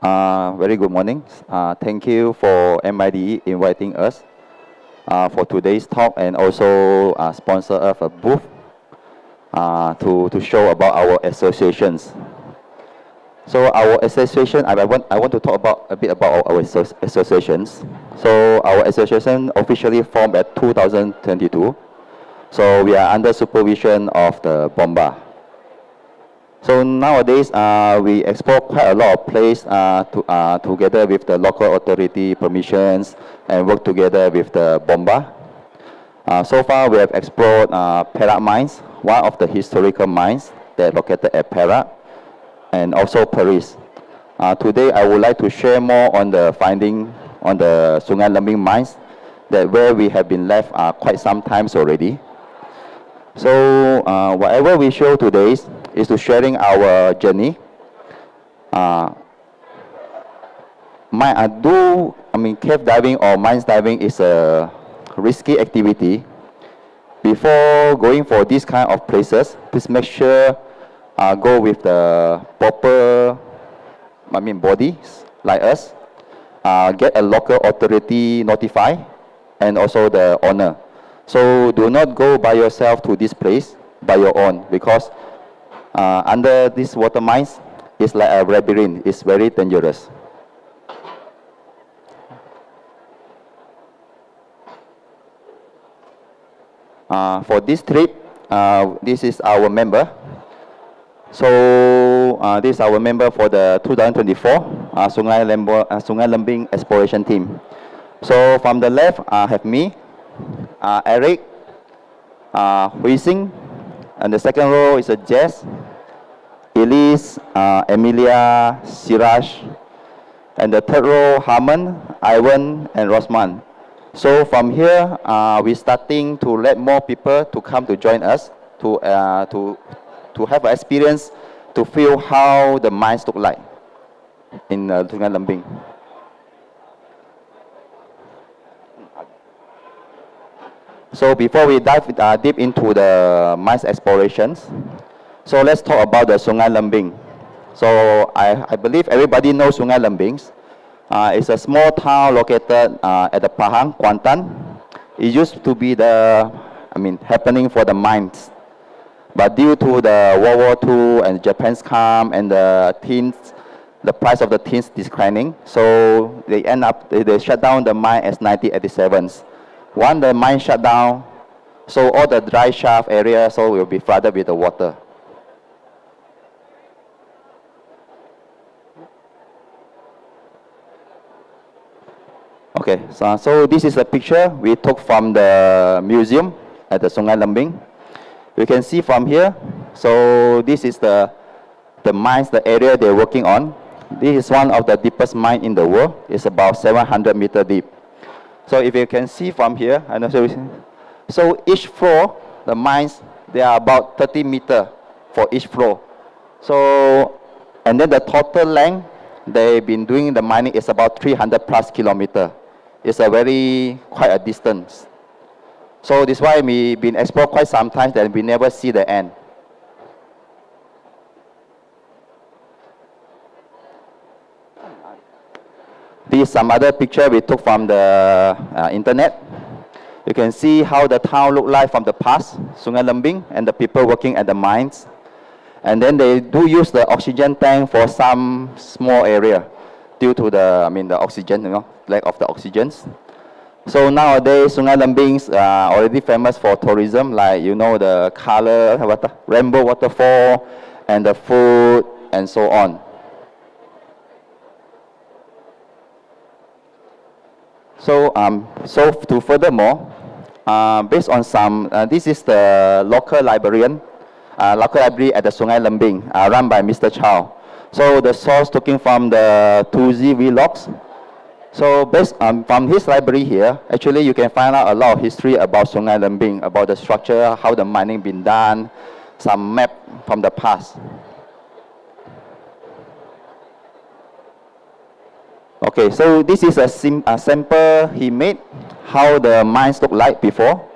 Very good morning. Thank you for MIDE inviting us for today's talk and also sponsor of a booth to show about our associations. So our association, I want to talk about a bit about our associations. So our association officially formed at 2022. So we are under supervision of the BOMBA. So nowadays, we explore quite a lot of places together with the local authority permissions and work together with the BOMBA. So far, we have explored Perak mines, one of the historical mines that are located at Perak, and also Paris. Today, I would like to share more on the finding on the Sungai Lembing mines, that where we have been left quite some times already. So whatever we show today is to sharing our journey. Cave diving or mines diving is a risky activity. Before going for this kind of places, please make sure go with the proper bodies like us. Get a local authority notify and also the owner. So do not go by yourself to this place by your own, because under these water mines, it's like a labyrinth. It's very dangerous. For this trip, this is our member. So this is our member for the 2024 Sungai Lembing Exploration Team. So from the left, I have me, Eric, Huising, and the second row is Jess, Elise, Emilia, Siraj, and the third row, Harman, Ivan, and Rosman. So from here, we're starting to let more people to come to join us to have an experience to feel how the mines look like in Sungai Lembing. So before we dive deep into the mines explorations, so let's talk about the Sungai Lembing. So I believe everybody knows Sungai Lembing. It's a small town located at the Pahang, Kuantan. It used to be happening for the mines. But due to the World War II and Japan's come and the price of the tins declining, so they shut down the mine as 1987. Once the mine shut down, so all the dry shaft area will be flooded with the water. Okay, so this is a picture we took from the museum at the Sungai Lembing. You can see from here, so this is the mines, the area they're working on. This is one of the deepest mine in the world. It's about 700 meters deep. So if you can see from here, so each floor, the mines, they are about 30 meters for each floor. So, and then the total length they've been doing the mining is about 300 plus kilometers. It's quite a distance. So this is why we've been exploring quite some time that we never see the end. This is some other picture we took from the internet. You can see how the town looked like from the past, Sungai Lembing, and the people working at the mines. And then they do use the oxygen tank for some small area due to the oxygen, lack of the oxygens. So nowadays, Sungai Lembing is already famous for tourism, like the color, rainbow waterfall, and the food, and so on. So, to furthermore, based on this is the local library at the Sungai Lembing, run by Mr. Chow. So the source taken from the 2Z vlogs. So based from his library here, actually you can find out a lot of history about Sungai Lembing, about the structure, how the mining been done, some map from the past. Okay, so this is a sample he made, how the mines look like before.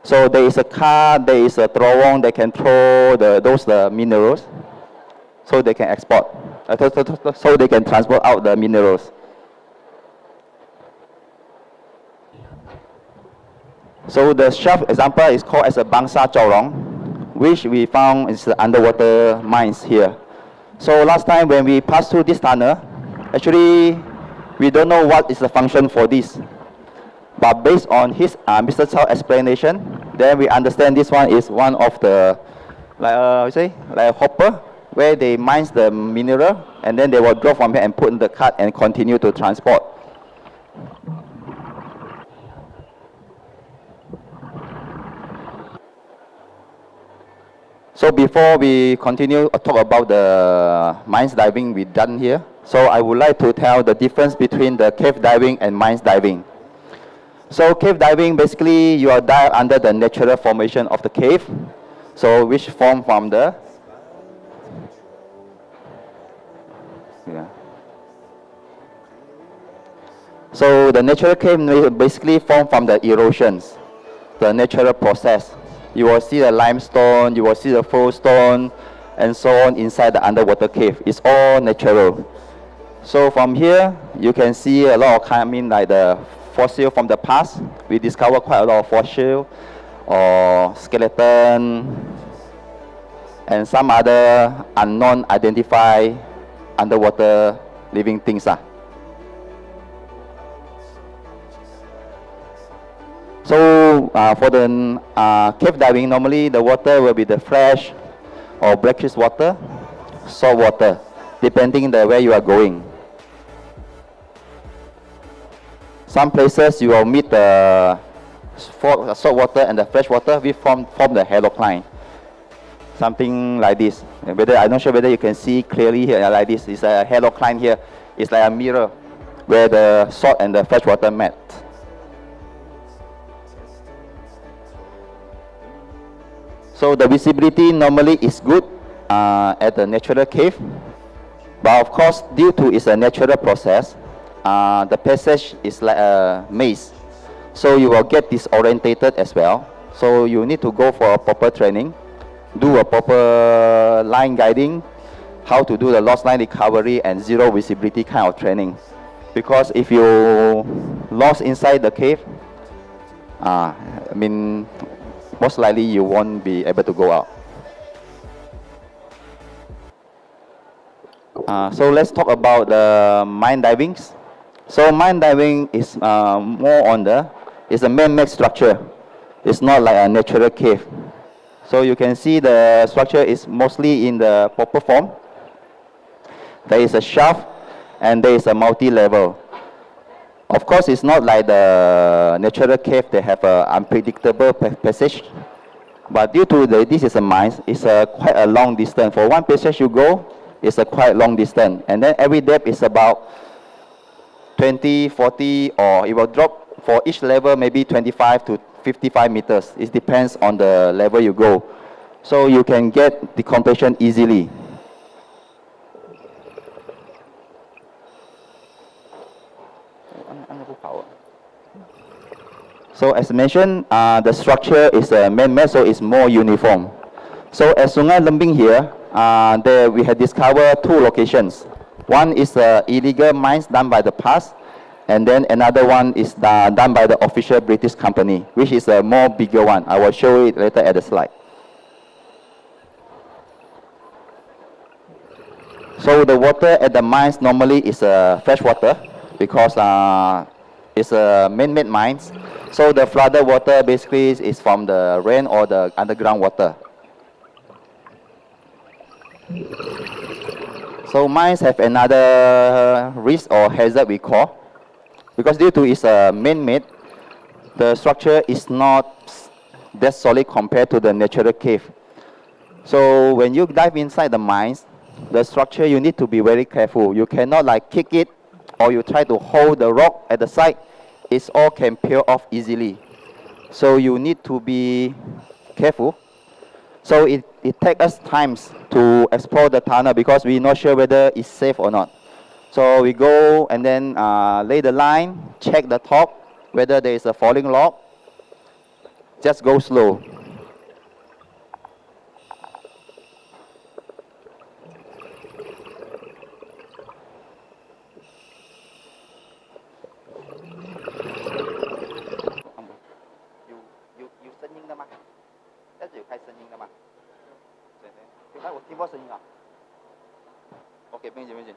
So there is a car, there is a throwing, they can throw the minerals, so they can export so they can transport out the minerals. So the shaft example is called as a Bangsa Chorong, which we found is the underwater mines here. So last time when we passed through this tunnel, actually we don't know what is the function for this. But based on his Mr. Chao explanation, then we understand this one is one of the, like a hopper, where they mine the mineral and then they will drop from here and put in the cart and continue to transport. So before we continue to talk about the mines diving we done here, so I would like to tell the difference between the cave diving and mines diving. So cave diving, basically you are dive under the natural formation of the cave, so which form from the So the natural cave basically form from the erosions, the natural process. You will see the limestone, you will see the flowstone, and so on inside the underwater cave. It's all natural. So from here, you can see a lot of like the fossil from the past. We discover quite a lot of fossil or skeleton and some other unknown identified underwater living things. So for the cave diving, normally the water will be the fresh or brackish water, salt water, depending on where you are going. Some places you will meet the salt water and the fresh water, we form the halocline. Something like this. I'm not sure whether you can see clearly here like this. It's a halocline here. It's like a mirror where the salt and the fresh water met. So the visibility normally is good at the natural cave, but of course due to it's a natural process, the passage is like a maze, so you will get disorientated as well. So you need to go for a proper training, do a proper line guiding, how to do the lost line recovery and zero visibility kind of training. Because if you lost inside the cave, most likely you won't be able to go out. So let's talk about the mine diving. So mine diving is more on it's a man-made structure. It's not like a natural cave. So you can see the structure is mostly in the proper form. There is a shaft and there is a multi-level. Of course, it's not like the natural cave, they have an unpredictable passage. But due to this is a mine, it's quite a long distance. For one passage you go, it's a quite long distance. And then every depth is about 20, 40, or it will drop for each level maybe 25 to 55 meters. It depends on the level you go. So you can get decompression easily. So as mentioned, the structure is man-made, so it's more uniform. So at Sungai Lembing here, there we have discovered two locations. One is illegal mines done by the past, and then another one is done by the official British company, which is a more bigger one. I will show it later at the slide. So the water at the mines normally is fresh water because it's a man-made mines. So the flooded water basically is from the rain or the underground water. So mines have another risk or hazard we call, because due to its man-made, the structure is not that solid compared to the natural cave. So when you dive inside the mines, the structure you need to be very careful. You cannot like kick it, or you try to hold the rock at the side. It all can peel off easily. So you need to be careful. So it takes us time to explore the tunnel because we're not sure whether it's safe or not. So we go and then lay the line, check the top, whether there is a falling log. Just go slow. 声音啊。OK， 不用紧，不用紧。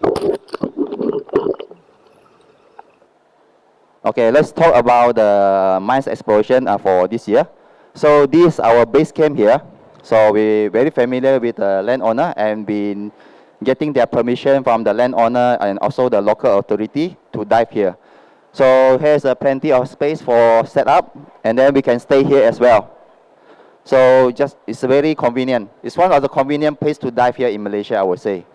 OK. Okay, let's talk about the mines exploration for this year. So this is our base camp here. So we're very familiar with the landowner and been getting their permission from the landowner and also the local authority to dive here. So here's plenty of space for setup, and then we can stay here as well. So just it's very convenient. It's one of the convenient places to dive here in Malaysia, I would say.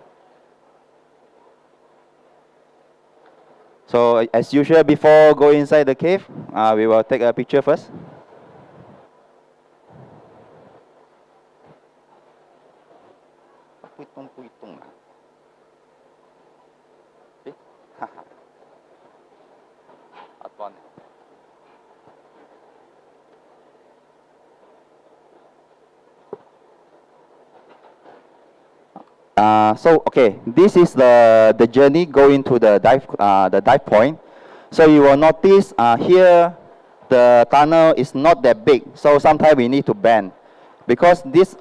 So as usual, before going inside the cave, we will take a picture first. Okay, this is the journey going to the dive point. So you will notice here the tunnel is not that big. So sometimes we need to bend because this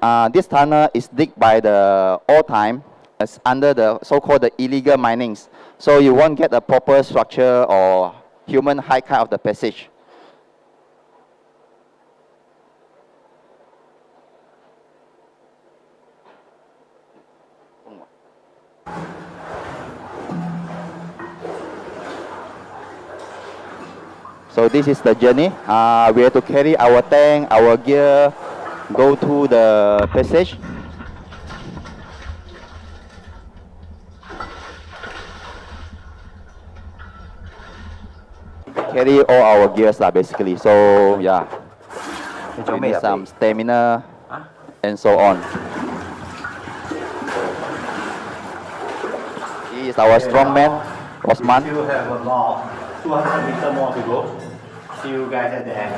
tunnel is digged by the old time. It's under the so-called the illegal minings. So you won't get a proper structure or human height kind of the passage. So this is the journey. We have to carry our tank, our gear, go to the passage. Carry all our gears basically. So yeah, we need some stamina and so on. He is our strongman, Osman. You have about 200 meters more to go. See you guys at the end.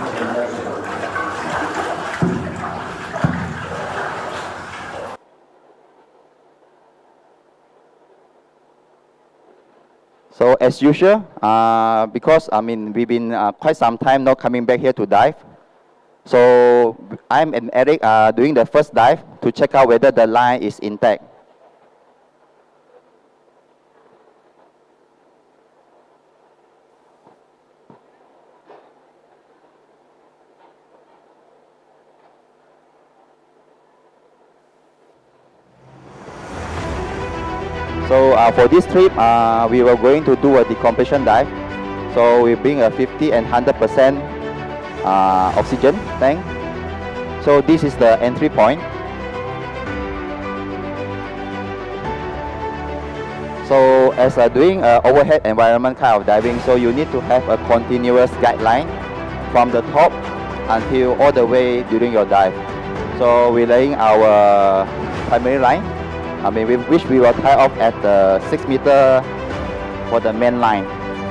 So as usual, because we've been quite some time now coming back here to dive. So I'm and Eric doing the first dive to check out whether the line is intact. So for this trip, we were going to do a decompression dive. So we bring a 50 and 100% oxygen tank. So this is the entry point. So as doing overhead environment kind of diving, so you need to have a continuous guideline from the top until all the way during your dive. So we're laying our primary line. Which we will tie off at the 6 meter for the main line.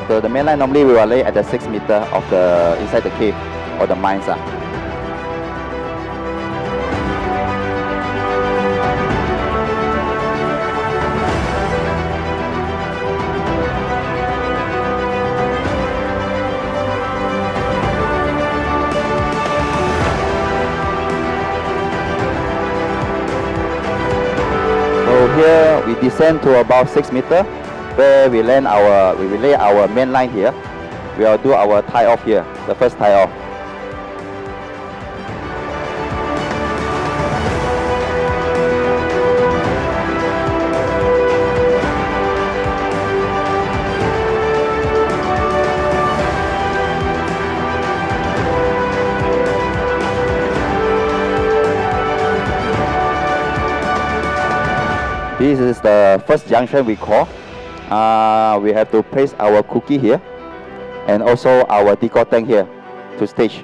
So the main line normally we will lay at the 6 meter of the inside the cave or the mines. Here we descend to about 6 meters, where we lay our main line here. We will do our tie off here, the first tie off. This is the first junction we call. We have to place our cookie here and also our decor tank here to stage.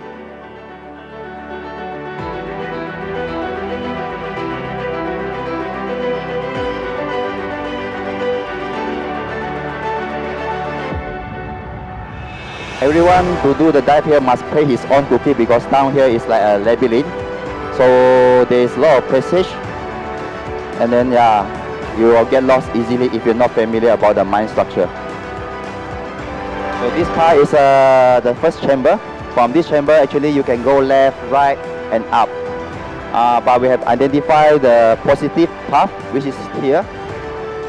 Everyone to do the dive here must play his own cookie because down here is like a labyrinth. So there's a lot of passage, and then you will get lost easily if you're not familiar about the mine structure. So this part is the first chamber. From this chamber, actually you can go left, right, and up. but we have identified the positive path, which is here.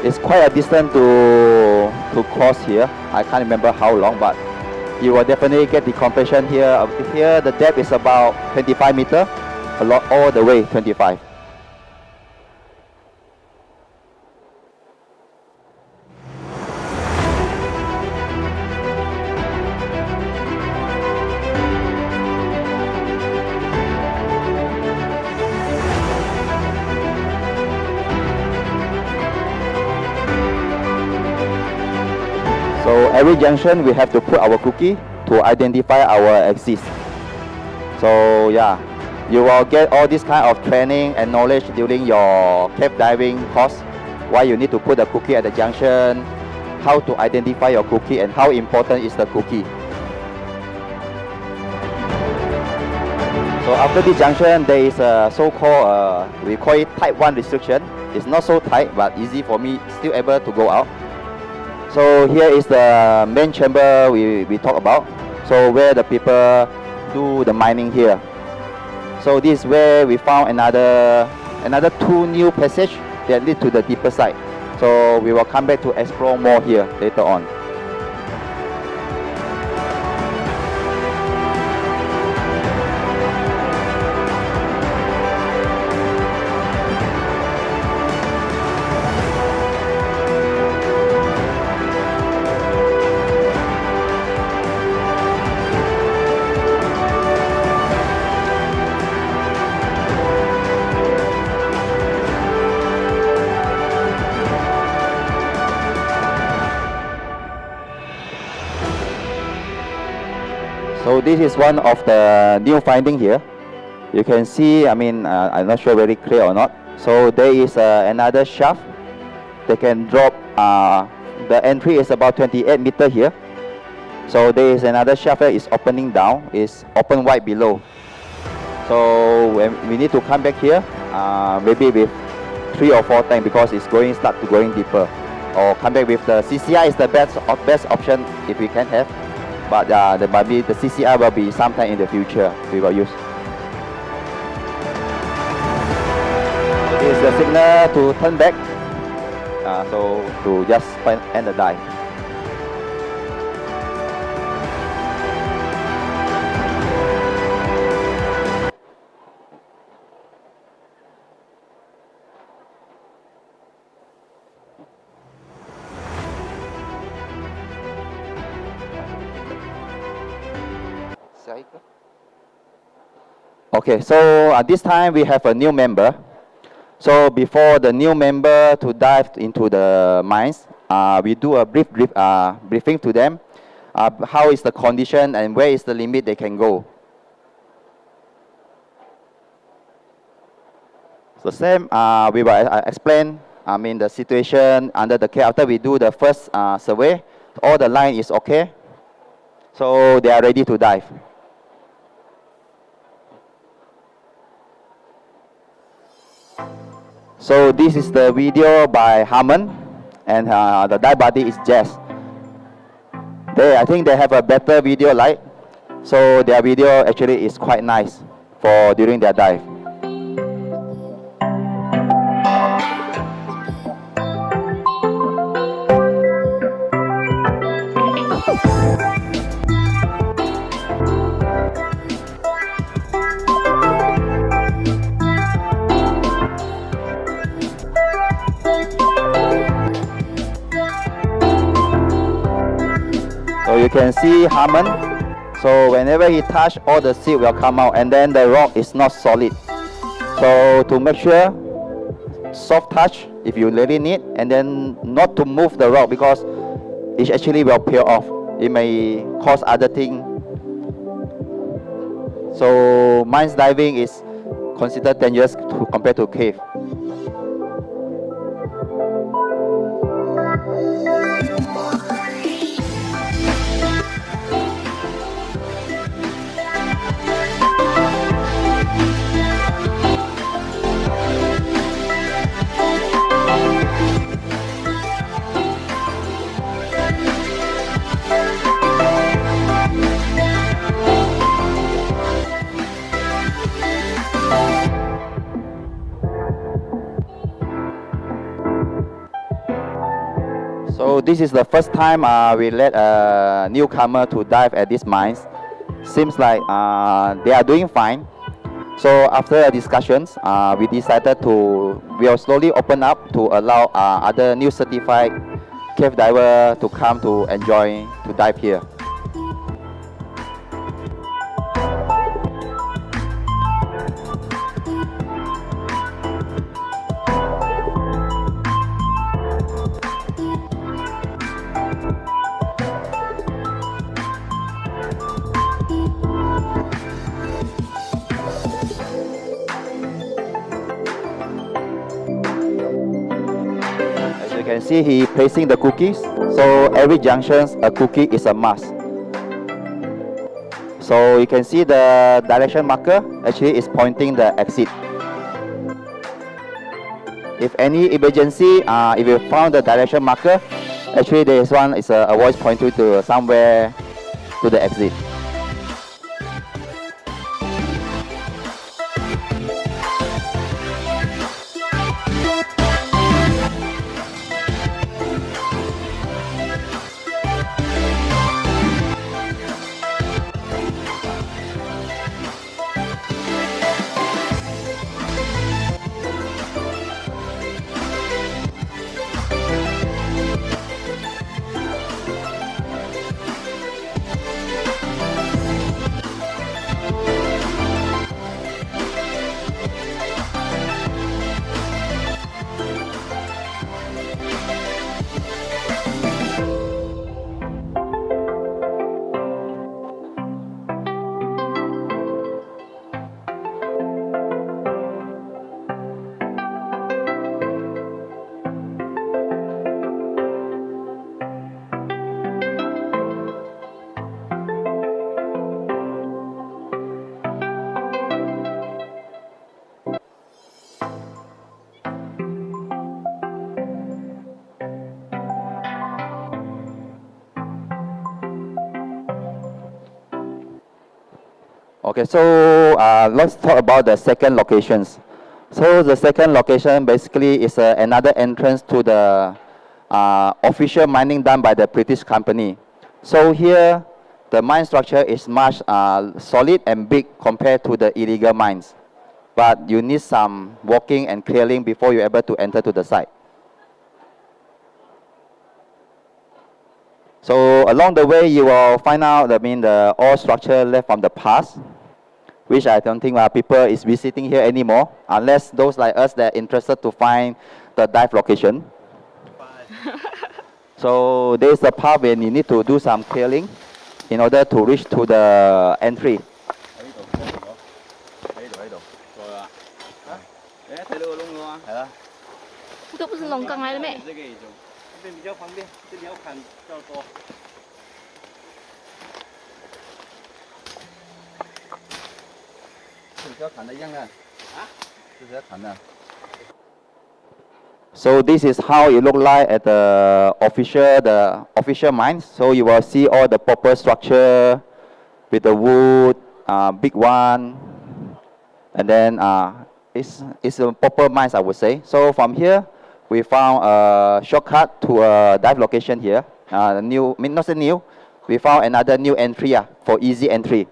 It's quite a distance to cross here. I can't remember how long, but you will definitely get the compression here. Here, the depth is about 25 meters, all the way 25. So every junction we have to put our cookie to identify our axis. So yeah, you will get all this kind of training and knowledge during your cave diving course. Why you need to put the cookie at the junction, how to identify your cookie, and how important is the cookie. So after this junction, there is a so-called, we call it type 1 restriction. It's not so tight, but easy for me, still able to go out. So here is the main chamber we talk about. So where the people do the mining here. So this is where we found another 2 new passage that lead to the deeper side. So we will come back to explore more here later on. So this is one of the new finding here. You can see, I'm not sure very clear or not. So there is another shaft. They can drop, the entry is about 28 meters here. So there is another shaft that is opening down, is open wide below. So when we need to come back here, maybe with 3 or 4 tanks because it's start to going deeper. Or come back with the CCI is the best option if we can have. But the CCI will be sometime in the future we will use. This is the signal to turn back. So to just end the dive. Okay, so this time we have a new member. So before the new member to dive into the mines, we do a briefing to them. How is the condition and where is the limit they can go. So same, we will explain, the situation under the cave. After we do the first survey, all the line is okay. So they are ready to dive. So this is the video by Harmon, and the dive buddy is Jess. I think they have a better video light, so their video actually is quite nice for during their dive. So you can see Harmon. So whenever he touch, all the seed will come out, and then the rock is not solid. So to make sure, soft touch if you really need, and then not to move the rock because it actually will peel off. It may cause other things. So mines diving is considered dangerous compared to cave. So this is the first time we let a newcomer to dive at these mines. Seems like they are doing fine. So after discussions, we decided to will slowly open up to allow other new certified cave diver to come to enjoy to dive here. As you can see, he placing the cookies. So every junction, a cookie is a must. So you can see the direction marker actually is pointing the exit. If any emergency, if you found the direction marker, actually there is one is a voice pointing to somewhere to the exit. Okay, so let's talk about the second locations. So the second location basically is another entrance to the official mining done by the British company. So here, the mine structure is much solid and big compared to the illegal mines. But you need some walking and clearing before you're able to enter to the site. So along the way, you will find out, the ore structure left from the past, which I don't think people is visiting here anymore, unless those like us that are interested to find the dive location. So there's a part where you need to do some clearing in order to reach to the entry. Itu不是龙岗来的咩？这边比较方便，这里要砍比较多。So this is how it look like at the official mines. So you will see all the proper structure with the wood, big one, and then it's a proper mines, I would say. So from here, we found a shortcut to a dive location here. Not so new. We found another new entry for easy entry.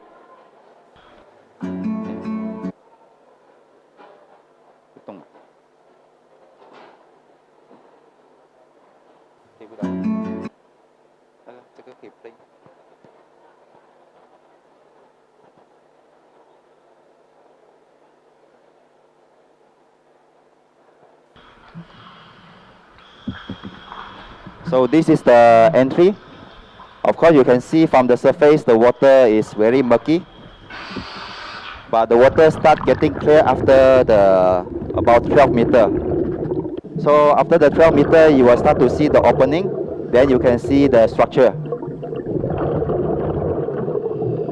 So this is the entry. Of course, you can see from the surface the water is very murky, but the water starts getting clear after about 12 meter. So after the 12 meter, you will start to see the opening. Then you can see the structure.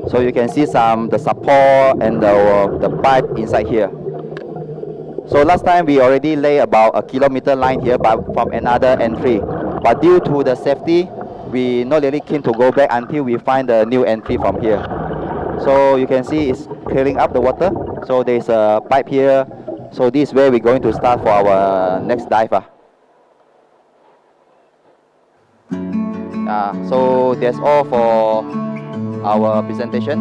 So you can see the support and the pipe inside here. So last time we already lay about a kilometer line here, but from another entry. But due to the safety, we not really keen to go back until we find the new entry from here. So you can see it's clearing up the water. So there's a pipe here. So this is where we're going to start for our next dive. So that's all for our presentation.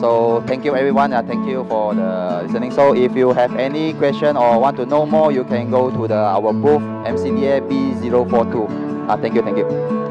So thank you everyone. Thank you for the listening. So if you have any question or want to know more, you can go to our booth MCDA B042. Thank you.